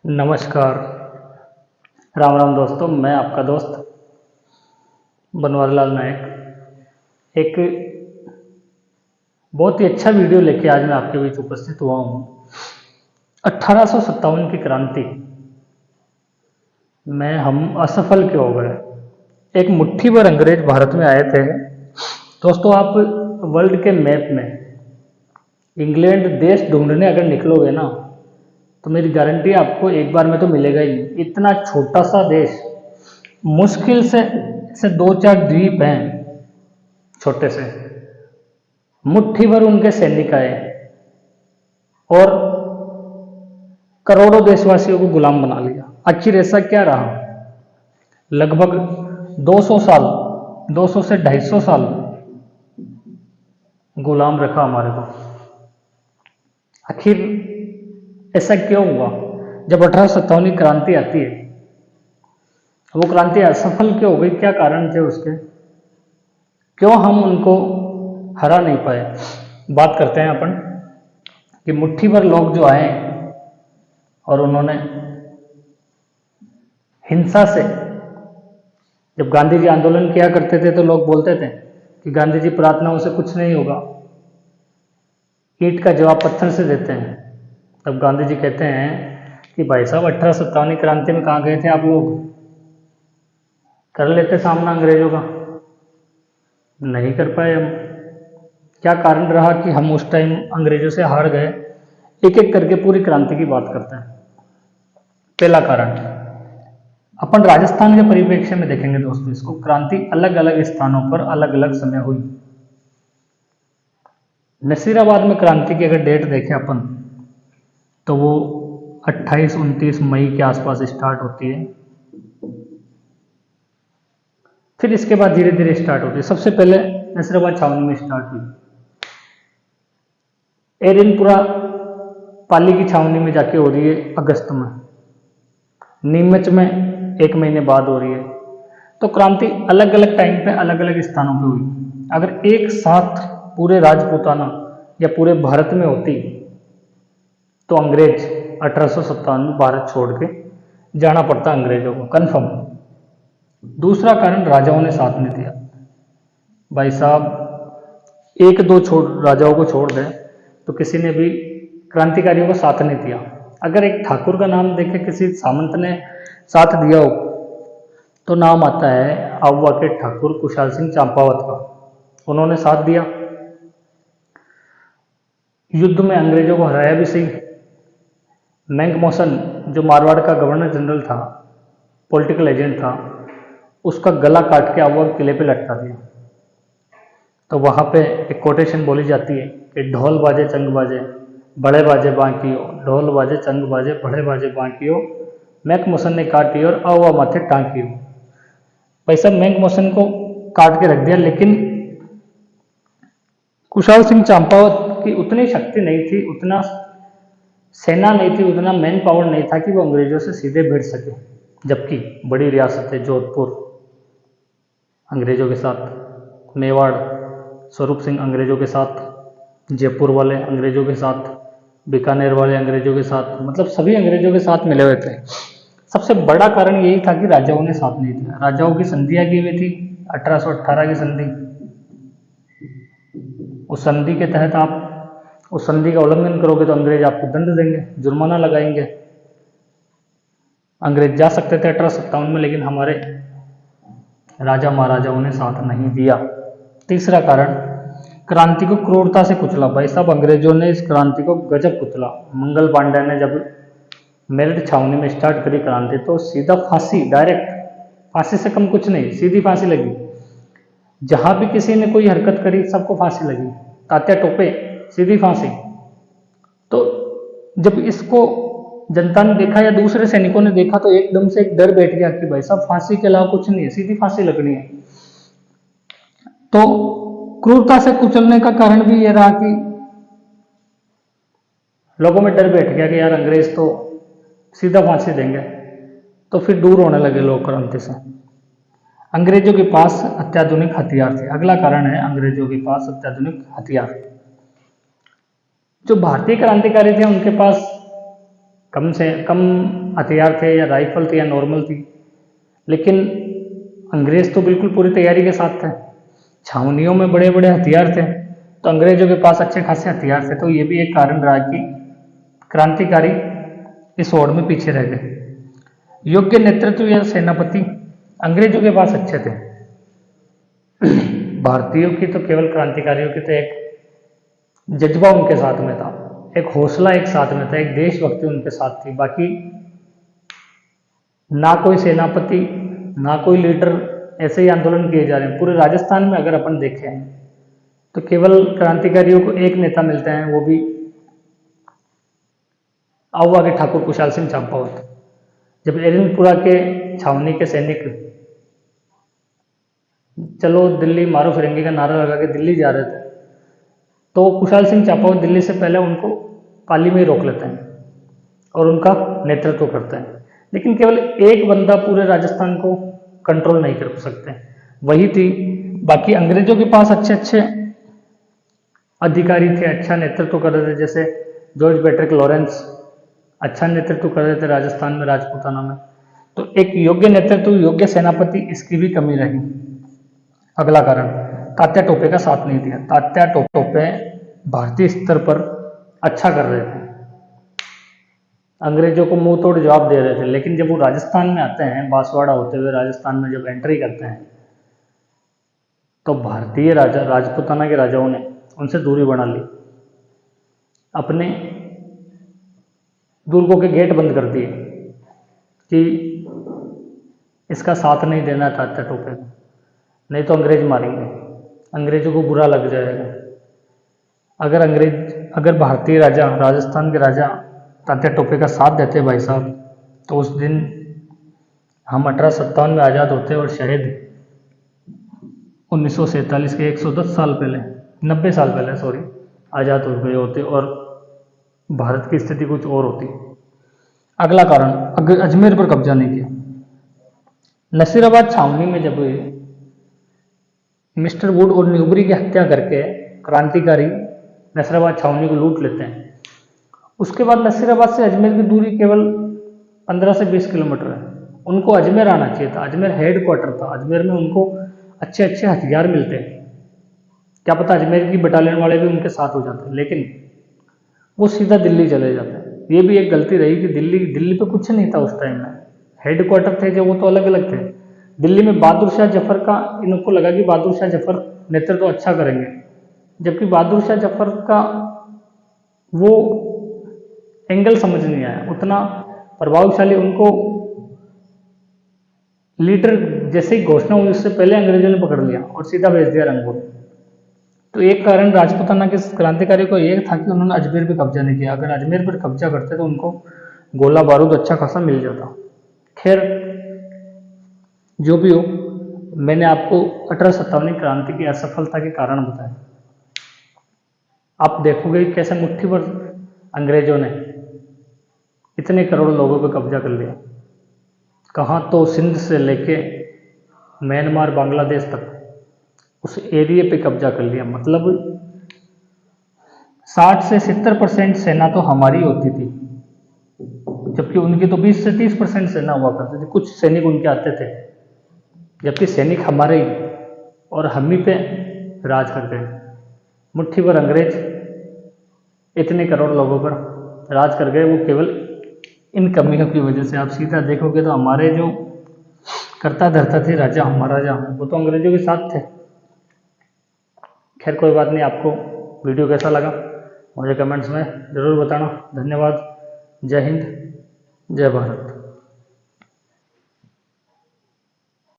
नमस्कार। राम राम दोस्तों, मैं आपका दोस्त बनवारीलाल नायक एक बहुत ही अच्छा वीडियो लेके आज मैं आपके बीच उपस्थित हुआ हूँ। 1857 की क्रांति में हम असफल क्यों हो गए। एक मुट्ठी भर अंग्रेज भारत में आए थे। दोस्तों, आप वर्ल्ड के मैप में इंग्लैंड देश ढूंढने अगर निकलोगे ना, तो मेरी गारंटी आपको एक बार में तो मिलेगा ही नहीं। इतना छोटा सा देश, मुश्किल से दो चार द्वीप हैं छोटे से, मुट्ठी भर उनके सैनिक आए और करोड़ों देशवासियों को गुलाम बना लिया। आखिर ऐसा क्या रहा? लगभग 200 साल, 200 से 250 साल गुलाम रखा हमारे को। आखिर ऐसा क्यों हुआ? जब 1857 की क्रांति आती है, वो क्रांति असफल क्यों हो गई? क्या कारण थे उसके? क्यों हम उनको हरा नहीं पाए? बात करते हैं अपन कि मुट्ठी भर लोग जो आए और उन्होंने हिंसा से, जब गांधी जी आंदोलन किया करते थे तो लोग बोलते थे कि गांधी जी प्रार्थनाओं से कुछ नहीं होगा, ईंट का जवाब पत्थर से देते हैं। तब गांधी जी कहते हैं कि भाई साहब, 1857 क्रांति में कहाँ गए थे आप लोग? कर लेते सामना अंग्रेजों का, नहीं कर पाए हम। क्या कारण रहा कि हम उस टाइम अंग्रेजों से हार गए? एक एक करके पूरी क्रांति की बात करते हैं। पहला कारण अपन राजस्थान के परिप्रेक्ष्य में देखेंगे दोस्तों। इसको क्रांति अलग अलग स्थानों पर अलग अलग समय हुई। नसीराबाद में क्रांति की अगर डेट देखें अपन, तो वो 28-29 मई के आसपास स्टार्ट होती है। फिर इसके बाद धीरे धीरे स्टार्ट होती है। सबसे पहले नसीराबाद छावनी में स्टार्ट हुई। एरिनपुरा पाली की छावनी में जाके हो रही है अगस्त में। नीमच में 1 महीने बाद हो रही है। तो क्रांति अलग अलग टाइम पे अलग अलग स्थानों पे हुई। अगर एक साथ पूरे राजपूताना या पूरे भारत में होती, तो अंग्रेज 1857 में भारत छोड़ के जाना पड़ता अंग्रेजों को, कन्फर्म। दूसरा कारण, राजाओं ने साथ नहीं दिया। भाई साहब, एक दो राजाओं को छोड़ दें तो किसी ने भी क्रांतिकारियों को साथ नहीं दिया। अगर एक ठाकुर का नाम देखे, किसी सामंत ने साथ दिया हो, तो नाम आता है आउवा के ठाकुर कुशाल सिंह चंपावत का। उन्होंने साथ दिया, युद्ध में अंग्रेजों को हराया भी सही। मैंकमोसन, जो मारवाड़ का गवर्नर जनरल था, पॉलिटिकल एजेंट था, उसका गला काट के आउवा के किले पे लटका दिया। तो वहाँ पे एक कोटेशन बोली जाती है कि ढोल बाजे चंग बाजे बड़े बाजे बांकियो, ढोल बाजे चंग बाजे बड़े बाजे बांकियो, मैकमोसन ने काटी और आउवा माथे टांकियो। भाई साहब, मैकमोसन को काट के रख दिया, लेकिन कुशाल सिंह चंपावत की उतनी शक्ति नहीं थी, उतना सेना नहीं थी, उतना मैन पावर नहीं था कि वो अंग्रेजों से सीधे भिड़ सके। जबकि बड़ी रियासत है जोधपुर अंग्रेजों के साथ, मेवाड़ स्वरूप सिंह अंग्रेजों के साथ, जयपुर वाले अंग्रेजों के साथ, बीकानेर वाले अंग्रेजों के साथ, मतलब सभी अंग्रेजों के साथ मिले हुए थे। सबसे बड़ा कारण यही था कि राजाओं ने साथ नहीं दिया। राजाओं की संधियां की हुई थी, 1818 की संधि। उस संधि के तहत आप उस संधि का उल्लंघन करोगे तो अंग्रेज आपको दंड देंगे, जुर्माना लगाएंगे। अंग्रेज जा सकते थे 1857 में, लेकिन हमारे राजा महाराजाओं ने साथ नहीं दिया। तीसरा कारण, क्रांति को क्रूरता से कुचला। भाई साहब, अंग्रेजों ने इस क्रांति को गजब कुचला। मंगल पांडे ने जब मेरठ छावनी में स्टार्ट करी क्रांति, तो सीधा फांसी, डायरेक्ट फांसी से कम कुछ नहीं, सीधी फांसी लगी। जहां भी किसी ने कोई हरकत करी, सबको फांसी लगी। तात्या टोपे, सीधी फांसी। तो जब इसको जनता ने देखा या दूसरे सैनिकों ने देखा, तो एकदम से एक डर बैठ गया कि भाई साहब, फांसी के अलावा कुछ नहीं है, सीधी फांसी लगनी है। तो क्रूरता से कुचलने का कारण भी यह रहा कि लोगों में डर बैठ गया कि यार अंग्रेज तो सीधा फांसी देंगे, तो फिर दूर होने लगे लोग क्रांति से। अंग्रेजों के पास अत्याधुनिक हथियार थे। अगला कारण है, अंग्रेजों के पास अत्याधुनिक हथियार। जो भारतीय क्रांतिकारी थे, उनके पास कम से कम हथियार थे या राइफल थी या नॉर्मल थी, लेकिन अंग्रेज तो बिल्कुल पूरी तैयारी के साथ थे। छावनियों में बड़े बड़े हथियार थे, तो अंग्रेजों के पास अच्छे खासे हथियार थे। तो ये भी एक कारण रहा कि क्रांतिकारी इस होड़ में पीछे रह गए। योग्य नेतृत्व या सेनापति अंग्रेजों के पास अच्छे थे। भारतीयों की तो केवल क्रांतिकारियों की तो एक जज्बा उनके साथ में था, एक हौसला एक साथ में था, एक देशभक्ति उनके साथ थी। बाकी ना कोई सेनापति ना कोई लीडर, ऐसे ही आंदोलन किए जा रहे हैं। पूरे राजस्थान में अगर अपन देखें तो केवल क्रांतिकारियों को एक नेता मिलते हैं, वो भी आओ आगे ठाकुर कुशाल सिंह चंपावत। जब एरनपुरा के छावनी के सैनिक चलो दिल्ली मारो फिरंगी का नारा लगा के दिल्ली जा रहे थे, तो कुशाल सिंह चंपावत दिल्ली से पहले उनको पाली में ही रोक लेते हैं और उनका नेतृत्व करते हैं। लेकिन केवल एक बंदा पूरे राजस्थान को कंट्रोल नहीं कर सकते, वही थी। बाकी अंग्रेजों के पास अच्छे अच्छे अधिकारी थे, अच्छा नेतृत्व कर रहे थे, जैसे जॉर्ज बेट्रिक लॉरेंस अच्छा नेतृत्व कर रहे थे राजस्थान में, राजपूताना में। तो एक योग्य नेतृत्व, योग्य सेनापति, इसकी भी कमी रही। अगला कारण, तात्या टोपे का साथ नहीं दिया। तात्या टोपे भारतीय स्तर पर अच्छा कर रहे थे, अंग्रेजों को मुंह तोड़ जवाब दे रहे थे, लेकिन जब वो राजस्थान में आते हैं, बांसवाड़ा होते हुए राजस्थान में जब एंट्री करते हैं, तो भारतीय राजा राजपूताना के राजाओं ने उनसे दूरी बना ली, अपने दुर्गों के गेट बंद कर दिए कि इसका साथ नहीं देना तात्या टोपे को, नहीं तो अंग्रेज मारेंगे, अंग्रेजों को बुरा लग जाएगा। अगर भारतीय राजा, राजस्थान के राजा तात्या टोपे का साथ देते भाई साहब, तो उस दिन हम 1857 में आज़ाद होते और शहीद 1947 के 110 साल पहले, 90 साल पहले सॉरी, आज़ाद हो गए होते और भारत की स्थिति कुछ और होती। अगला कारण, अजमेर पर कब्जा नहीं किया। नसीराबाद छावनी में जब मिस्टर वुड और न्यूबरी की हत्या करके क्रांतिकारी नसीराबाद छावनी को लूट लेते हैं, उसके बाद नसीराबाद से अजमेर की दूरी केवल 15 से 20 किलोमीटर है। उनको अजमेर आना चाहिए था, अजमेर हेड क्वार्टर था, अजमेर में उनको अच्छे अच्छे हथियार मिलते हैं, क्या पता अजमेर की बटालियन वाले भी उनके साथ हो जाते, लेकिन वो सीधा दिल्ली चले जाते हैं। ये भी एक गलती रही कि दिल्ली पे कुछ नहीं था उस टाइम में, हेड क्वार्टर थे जो वो तो अलग अलग थे। दिल्ली में बहादुर शाह जफर का, इनको लगा कि बहादुर शाह जफर नेतृत्व अच्छा करेंगे, जबकि बहादुर शाह जफर का वो एंगल समझ नहीं आया, उतना प्रभावशाली उनको लीडर जैसे ही घोषणा हुई उससे पहले अंग्रेजों ने पकड़ लिया और सीधा भेज दिया रंगून। तो एक कारण राजपूताना के क्रांतिकारी को ये था कि उन्होंने अजमेर पर कब्जा नहीं किया। अगर अजमेर पर कब्जा करते तो उनको गोला बारूद अच्छा खासा मिल जाता। खैर जो भी हो, मैंने आपको 1857 क्रांति की असफलता के कारण बताए। आप देखोगे कैसे मुट्ठी भर अंग्रेजों ने इतने करोड़ लोगों पर कब्जा कर लिया। कहाँ तो सिंध से लेके म्यांमार, बांग्लादेश तक उस एरिया पे कब्जा कर लिया। मतलब 60 से 70% सेना तो हमारी होती थी, जबकि उनकी तो 20 से 30% सेना हुआ करती थी। कुछ सैनिक उनके आते थे, जबकि सैनिक हमारे ही, और हम ही पे राज कर गए। मुट्ठी भर अंग्रेज इतने करोड़ लोगों पर राज कर गए, वो केवल इन कमियों की वजह से। आप सीधा देखोगे तो हमारे जो करता धरता थे राजा, हमारा राजा, वो तो अंग्रेजों के साथ थे। खैर कोई बात नहीं, आपको वीडियो कैसा लगा मुझे कमेंट्स में ज़रूर बताना। धन्यवाद। जय हिंद, जय भारत।